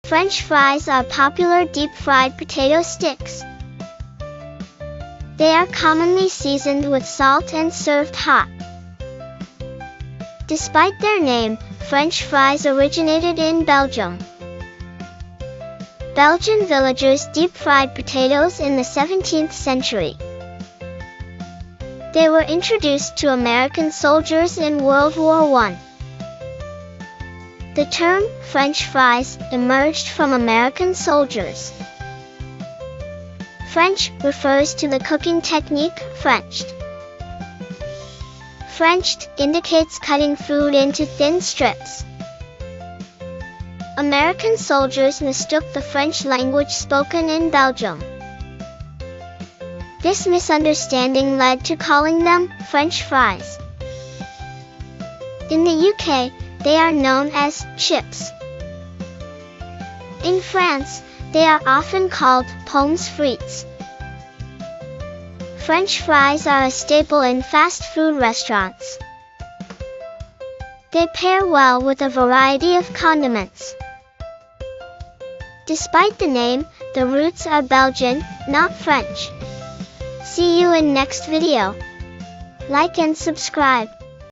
French fries are popular deep-fried potato sticks. They are commonly seasoned with salt and served hot. Despite their name, French fries originated in Belgium. Belgian villagers deep-fried potatoes in the 17th century. They were introduced to American soldiers in World War I. The term French fries emerged from American soldiers. French refers to the cooking technique Frenched. Frenched indicates cutting food into thin strips. American soldiers mistook the French language spoken in Belgium. This misunderstanding led to calling them French fries. In the UK, they are known as chips. In France, they are often called pommes frites. French fries are a staple in fast food restaurants. They pair well with a variety of condiments. Despite the name, the roots are Belgian, not French. See you in next video. Like and subscribe.